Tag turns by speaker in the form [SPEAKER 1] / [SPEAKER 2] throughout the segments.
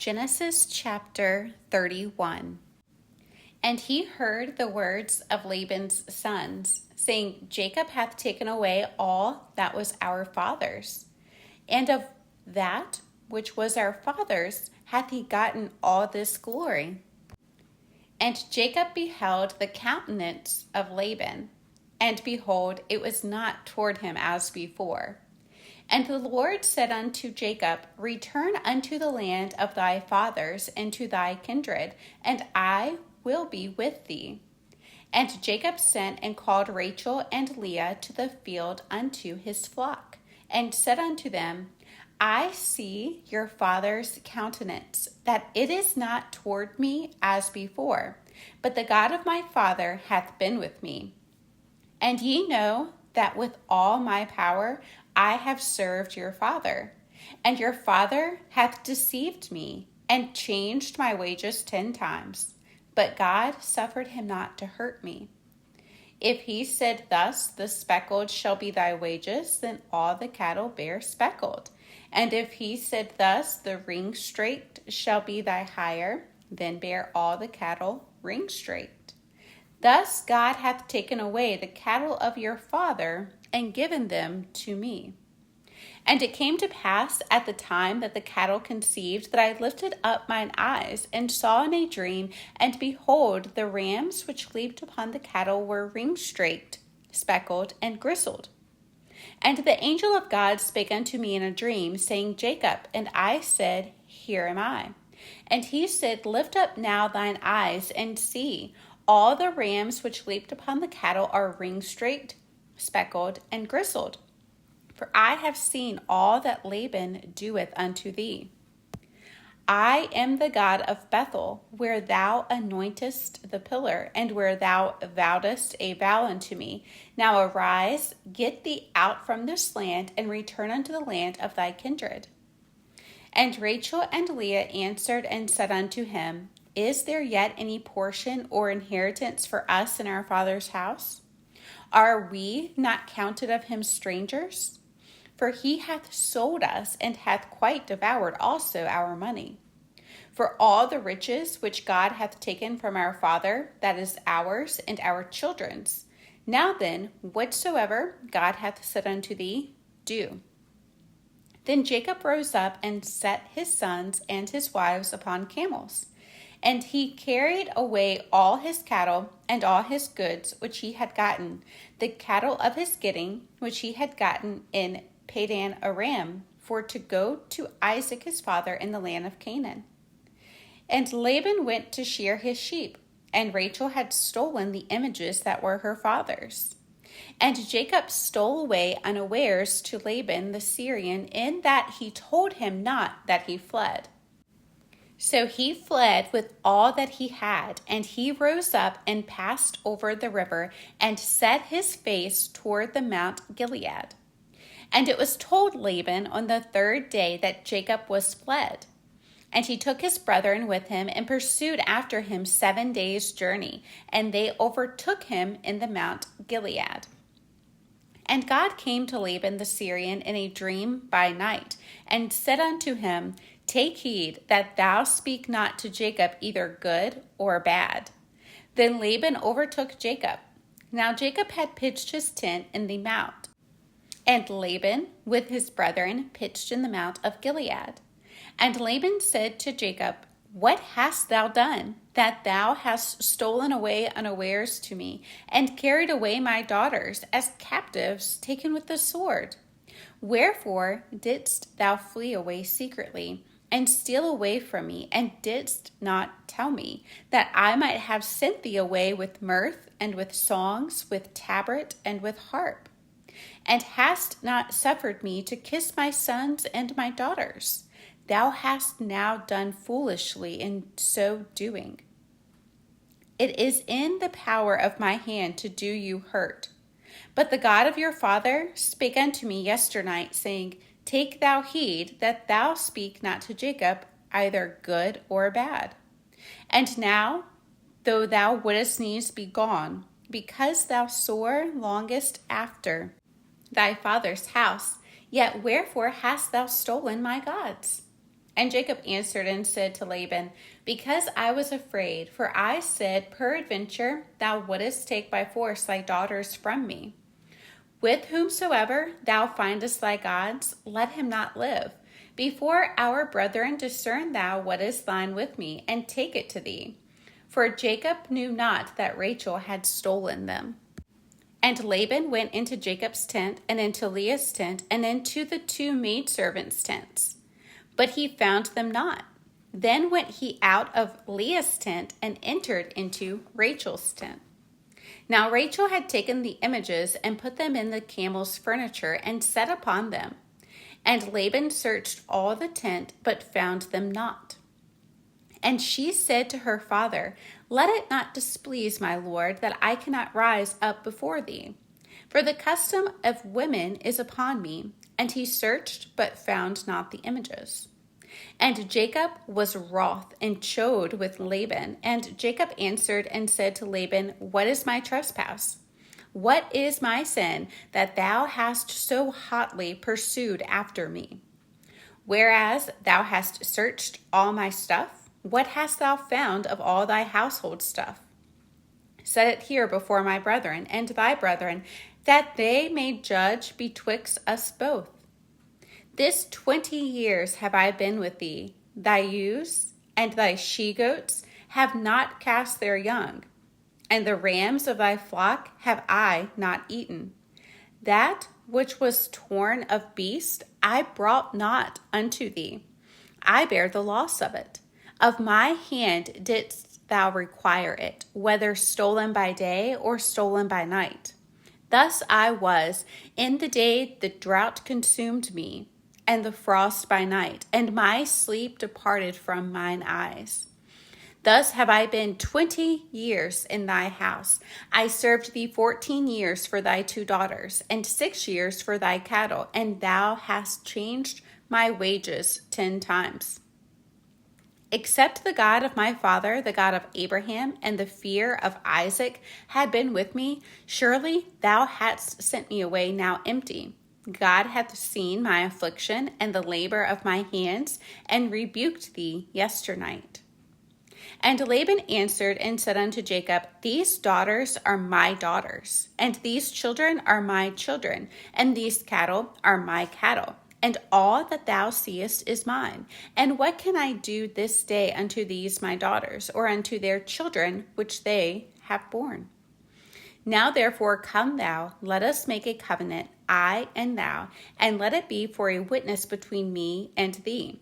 [SPEAKER 1] Genesis chapter 31. And he heard the words of Laban's sons, saying, Jacob hath taken away all that was our father's, and of that which was our father's hath he gotten all this glory. And Jacob beheld the countenance of Laban, and behold, it was not toward him as before. And the Lord said unto Jacob, Return unto the land of thy fathers and to thy kindred, and I will be with thee. And Jacob sent and called Rachel and Leah to the field unto his flock, and said unto them, I see your father's countenance, that it is not toward me as before, but the God of my father hath been with me. And ye know that with all my power I have served your father, and your father hath deceived me, and changed my wages 10 times. But God suffered him not to hurt me. If he said thus, the speckled shall be thy wages, then all the cattle bear speckled. And if he said thus, the ring-straked shall be thy hire, then bear all the cattle ring-straked. Thus God hath taken away the cattle of your father, and given them to me. And it came to pass at the time that the cattle conceived, that I lifted up mine eyes, and saw in a dream, and behold, the rams which leaped upon the cattle were ring-straked, speckled, and grizzled. And the angel of God spake unto me in a dream, saying, Jacob. And I said, Here am I. And he said, Lift up now thine eyes, and see, all the rams which leaped upon the cattle are ring-straked, speckled, and grizzled. For I have seen all that Laban doeth unto thee. I am the God of Bethel, where thou anointest the pillar, and where thou vowedest a vow unto me. Now arise, get thee out from this land, and return unto the land of thy kindred. And Rachel and Leah answered and said unto him, Is there yet any portion or inheritance for us in our father's house? Are we not counted of him strangers? For he hath sold us, and hath quite devoured also our money. For all the riches which God hath taken from our father, that is ours and our children's. Now then, whatsoever God hath said unto thee, do. Then Jacob rose up and set his sons and his wives upon camels. And he carried away all his cattle and all his goods which he had gotten, the cattle of his getting which he had gotten in Padan Aram, for to go to Isaac his father in the land of Canaan. And Laban went to shear his sheep, and Rachel had stolen the images that were her father's. And Jacob stole away unawares to Laban the Syrian, in that he told him not that he fled. So he fled with all that he had, and he rose up and passed over the river, and set his face toward the Mount Gilead. And it was told Laban on the 3rd day that Jacob was fled. And he took his brethren with him, and pursued after him 7 days' journey, and they overtook him in the Mount Gilead. And God came to Laban the Syrian in a dream by night, and said unto him, Take heed that thou speak not to Jacob either good or bad. Then Laban overtook Jacob. Now Jacob had pitched his tent in the mount, and Laban with his brethren pitched in the Mount of Gilead. And Laban said to Jacob, What hast thou done, that thou hast stolen away unawares to me, and carried away my daughters as captives taken with the sword? Wherefore didst thou flee away secretly, and steal away from me, and didst not tell me, that I might have sent thee away with mirth, and with songs, with tabret, and with harp? And hast not suffered me to kiss my sons and my daughters? Thou hast now done foolishly in so doing. It is in the power of my hand to do you hurt. But the God of your father spake unto me yesternight, saying, Take thou heed that thou speak not to Jacob either good or bad. And now, though thou wouldest needs be gone, because thou sore longest after thy father's house, yet wherefore hast thou stolen my gods? And Jacob answered and said to Laban, Because I was afraid, for I said, Peradventure thou wouldest take by force thy daughters from me. With whomsoever thou findest thy gods, let him not live. Before our brethren discern thou what is thine with me, and take it to thee. For Jacob knew not that Rachel had stolen them. And Laban went into Jacob's tent, and into Leah's tent, and into the two maidservants' tents. But he found them not. Then went he out of Leah's tent and entered into Rachel's tent. Now Rachel had taken the images and put them in the camel's furniture and sat upon them. And Laban searched all the tent, but found them not. And she said to her father, Let it not displease my lord that I cannot rise up before thee. For the custom of women is upon me. And he searched, but found not the images. And Jacob was wroth and chode with Laban. And Jacob answered and said to Laban, What is my trespass? What is my sin that thou hast so hotly pursued after me? Whereas thou hast searched all my stuff, what hast thou found of all thy household stuff? Set it here before my brethren and thy brethren, that they may judge betwixt us both. This 20 years have I been with thee. Thy ewes and thy she-goats have not cast their young, and the rams of thy flock have I not eaten. That which was torn of beast I brought not unto thee. I bear the loss of it. Of my hand didst thou require it, whether stolen by day or stolen by night. Thus I was in the day the drought consumed me, and the frost by night, and my sleep departed from mine eyes. Thus have I been 20 years in thy house. I served thee 14 years for thy 2 daughters, and 6 years for thy cattle, and thou hast changed my wages 10 times. Except the God of my father, the God of Abraham, and the fear of Isaac had been with me, surely thou hadst sent me away now empty. God hath seen my affliction and the labor of my hands, and rebuked thee yesternight. And Laban answered and said unto Jacob, These daughters are my daughters, and these children are my children, and these cattle are my cattle. And all that thou seest is mine. And what can I do this day unto these my daughters, or unto their children which they have borne? Now therefore come thou, let us make a covenant, I and thou, and let it be for a witness between me and thee.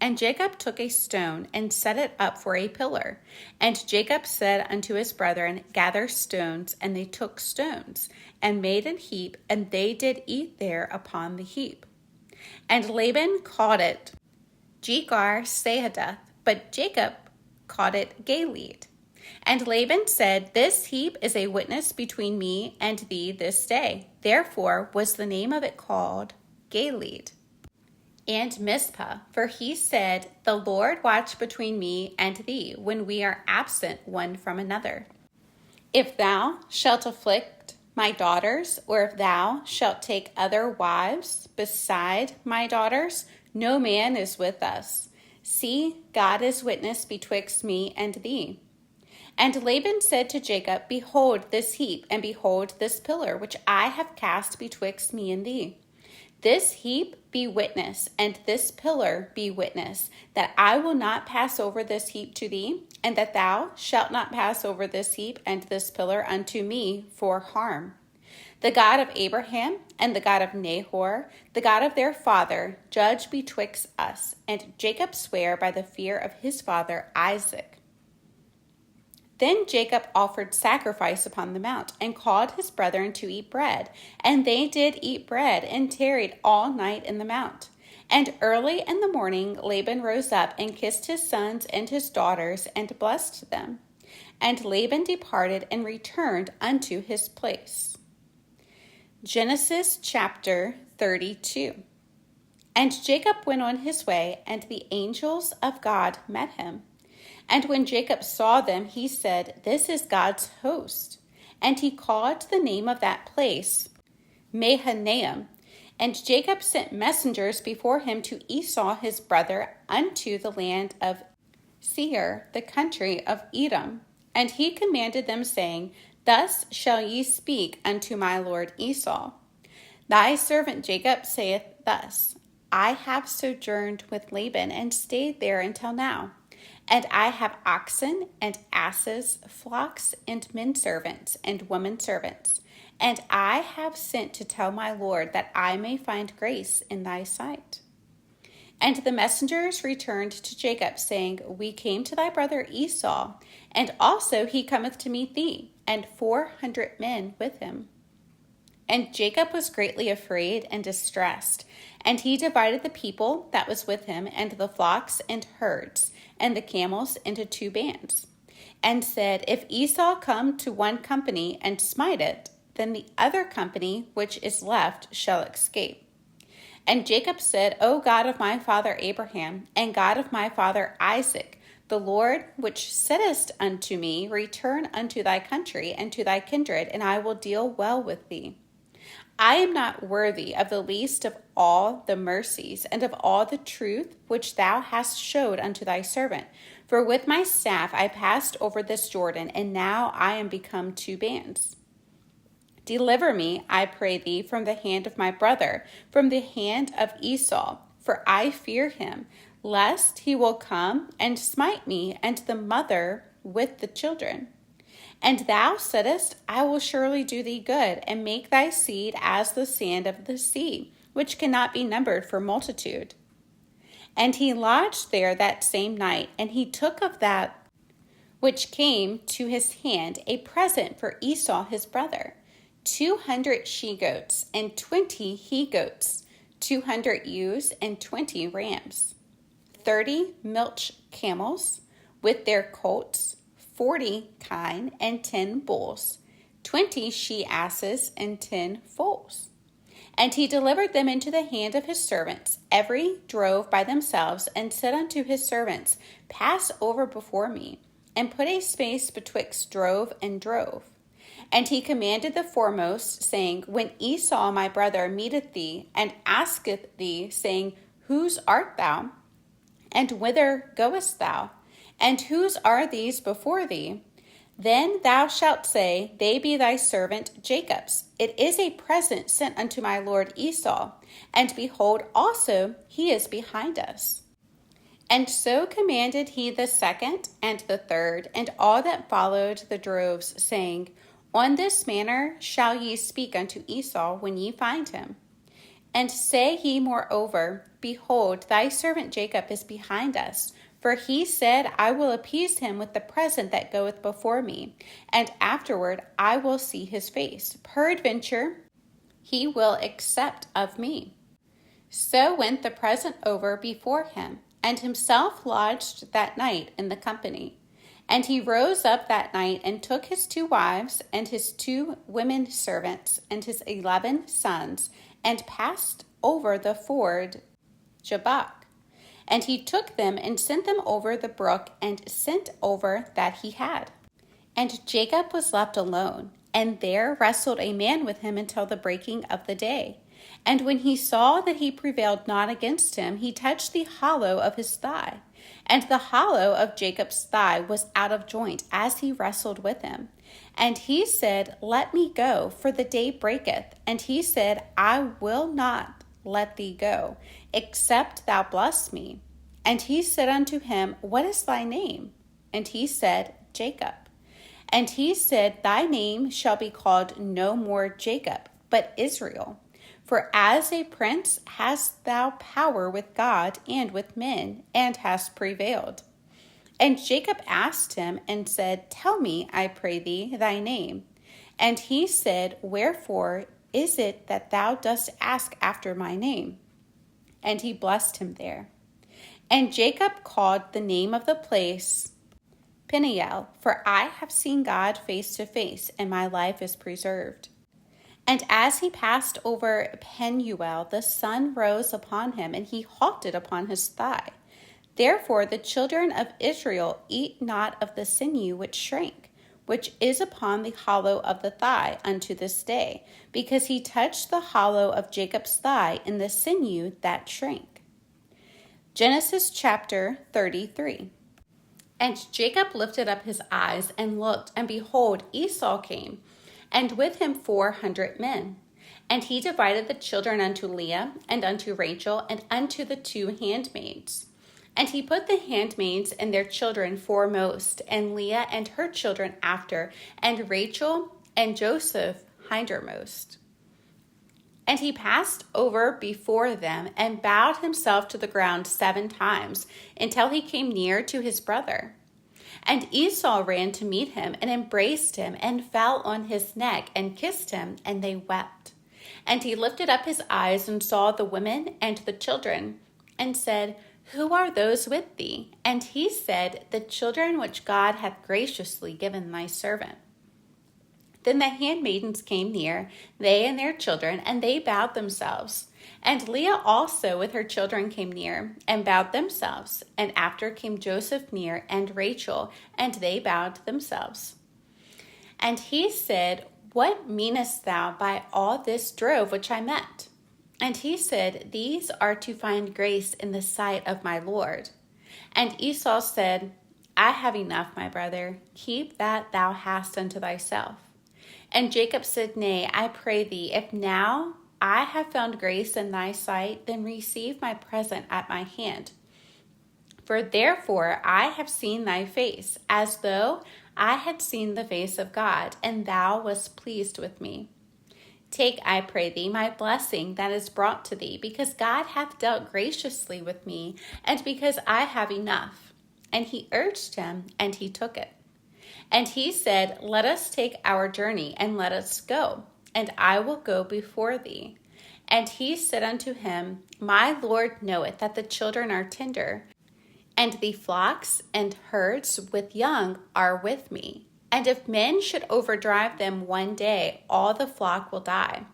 [SPEAKER 1] And Jacob took a stone and set it up for a pillar. And Jacob said unto his brethren, Gather stones. And they took stones, and made an heap, and they did eat there upon the heap. And Laban called it Jegar-sahadath, but Jacob called it Galeed. And Laban said, This heap is a witness between me and thee this day. Therefore was the name of it called Galeed. And Mizpah, for he said, The Lord watch between me and thee when we are absent one from another. If thou shalt afflict my daughters, or if thou shalt take other wives beside my daughters, no man is with us. See, God is witness betwixt me and thee. And Laban said to Jacob, Behold this heap, and behold this pillar, which I have cast betwixt me and thee. This heap be witness, and this pillar be witness, that I will not pass over this heap to thee, and that thou shalt not pass over this heap and this pillar unto me for harm. The God of Abraham and the God of Nahor, the God of their father, judge betwixt us. And Jacob sware by the fear of his father Isaac. Then Jacob offered sacrifice upon the mount, and called his brethren to eat bread. And they did eat bread, and tarried all night in the mount. And early in the morning Laban rose up, and kissed his sons and his daughters, and blessed them. And Laban departed, and returned unto his place. Genesis chapter 32. And Jacob went on his way, and the angels of God met him. And when Jacob saw them, he said, This is God's host. And he called the name of that place Mahanaim. And Jacob sent messengers before him to Esau his brother unto the land of Seir, the country of Edom. And he commanded them, saying, Thus shall ye speak unto my lord Esau. Thy servant Jacob saith thus, I have sojourned with Laban, and stayed there until now. And I have oxen and asses, flocks and men servants and women servants. And I have sent to tell my lord that I may find grace in thy sight. And the messengers returned to Jacob, saying, We came to thy brother Esau, and also he cometh to meet thee, and 400 men with him. And Jacob was greatly afraid and distressed, and he divided the people that was with him, and the flocks and herds, and the camels into 2 bands, and said, If Esau come to one company and smite it, then the other company which is left shall escape. And Jacob said, O God of my father Abraham, and God of my father Isaac, the Lord which saidest unto me, Return unto thy country and to thy kindred, and I will deal well with thee. I am not worthy of the least of all the mercies and of all the truth which thou hast showed unto thy servant. For with my staff I passed over this Jordan, and now I am become 2 bands. Deliver me, I pray thee, from the hand of my brother, from the hand of Esau, for I fear him, lest he will come and smite me and the mother with the children. And thou saidest, I will surely do thee good, and make thy seed as the sand of the sea, which cannot be numbered for multitude. And he lodged there that same night, and he took of that which came to his hand a present for Esau his brother, 200 she-goats and 20 he-goats, 200 ewes and 20 rams, 30 milch camels with their colts, 40 kine and 10 bulls, 20 she-asses and 10 foals. And he delivered them into the hand of his servants. Every drove by themselves, and said unto his servants, Pass over before me, and put a space betwixt drove and drove. And he commanded the foremost, saying, When Esau my brother meeteth thee, and asketh thee, saying, Whose art thou? And whither goest thou? And whose are these before thee? Then thou shalt say, They be thy servant Jacob's. It is a present sent unto my lord Esau. And behold, also he is behind us. And so commanded he the second and the third, and all that followed the droves, saying, On this manner shall ye speak unto Esau when ye find him. And say ye moreover, Behold, thy servant Jacob is behind us. For he said, I will appease him with the present that goeth before me, and afterward I will see his face. Peradventure he will accept of me. So went the present over before him, and himself lodged that night in the company. And he rose up that night, and took his 2 wives, and his 2 women servants, and his 11 sons, and passed over the ford Jabbok. And he took them, and sent them over the brook, and sent over that he had. And Jacob was left alone, and there wrestled a man with him until the breaking of the day. And when he saw that he prevailed not against him, he touched the hollow of his thigh. And the hollow of Jacob's thigh was out of joint as he wrestled with him. And he said, Let me go, for the day breaketh. And he said, I will not let thee go, except thou bless me. And he said unto him, What is thy name? And he said, Jacob. And he said, Thy name shall be called no more Jacob, but Israel. For as a prince hast thou power with God and with men, and hast prevailed. And Jacob asked him and said, Tell me, I pray thee, thy name. And he said, Wherefore is it that thou dost ask after my name? And he blessed him there. And Jacob called the name of the place Peniel, for I have seen God face to face, and my life is preserved. And as he passed over Penuel, the sun rose upon him, and he halted upon his thigh. Therefore the children of Israel eat not of the sinew which shrank, which is upon the hollow of the thigh unto this day, because he touched the hollow of Jacob's thigh in the sinew that shrank. Genesis chapter 33. And Jacob lifted up his eyes and looked, and behold, Esau came, and with him 400 men. And he divided the children unto Leah, and unto Rachel, and unto the 2 handmaids. And he put the handmaids and their children foremost, and Leah and her children after, and Rachel and Joseph hindermost. And he passed over before them, and bowed himself to the ground 7 times, until he came near to his brother. And Esau ran to meet him, and embraced him, and fell on his neck, and kissed him, and they wept. And he lifted up his eyes, and saw the women and the children, and said, Who are those with thee? And he said, The children which God hath graciously given thy servant. Then the handmaidens came near, they and their children, and they bowed themselves. And Leah also with her children came near, and bowed themselves. And after came Joseph near, and Rachel, and they bowed themselves. And he said, What meanest thou by all this drove which I met? And he said, These are to find grace in the sight of my Lord. And Esau said, I have enough, my brother. Keep that thou hast unto thyself. And Jacob said, Nay, I pray thee, if now I have found grace in thy sight, then receive my present at my hand. For therefore I have seen thy face, as though I had seen the face of God, and thou wast pleased with me. Take, I pray thee, my blessing that is brought to thee, because God hath dealt graciously with me, and because I have enough. And he urged him, and he took it. And he said, Let us take our journey, and let us go, and I will go before thee. And he said unto him, My Lord knoweth that the children are tender, and the flocks and herds with young are with me. And if men should overdrive them one day, all the flock will die.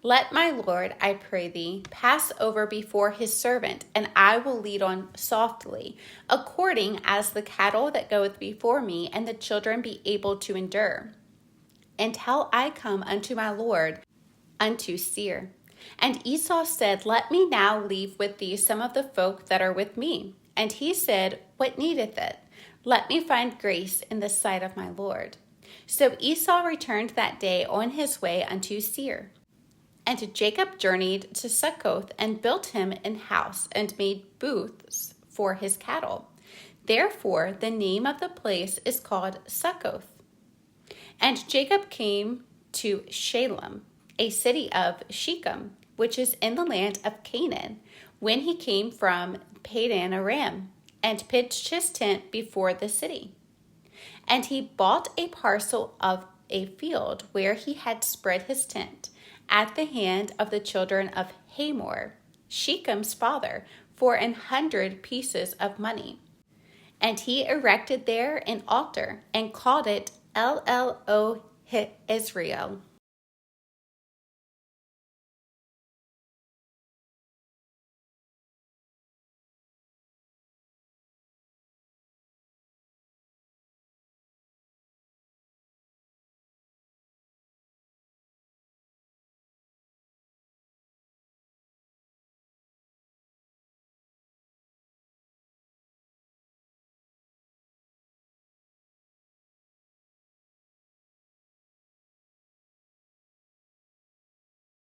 [SPEAKER 1] Let my Lord, I pray thee, pass over before his servant, and I will lead on softly, according as the cattle that goeth before me, and the children be able to endure, until I come unto my Lord, unto Seir. And Esau said, Let me now leave with thee some of the folk that are with me. And he said, What needeth it? Let me find grace in the sight of my Lord. So Esau returned that day on his way unto Seir. And Jacob journeyed to Succoth, and built him an house, and made booths for his cattle. Therefore the name of the place is called Succoth. And Jacob came to Shalem, a city of Shechem, which is in the land of Canaan, when he came from Padan Aram, and pitched his tent before the city. And he bought a parcel of a field where he had spread his tent, at the hand of the children of Hamor, Shechem's father, for 100 pieces of money. And he erected there an altar, and called it El-El-O Israel,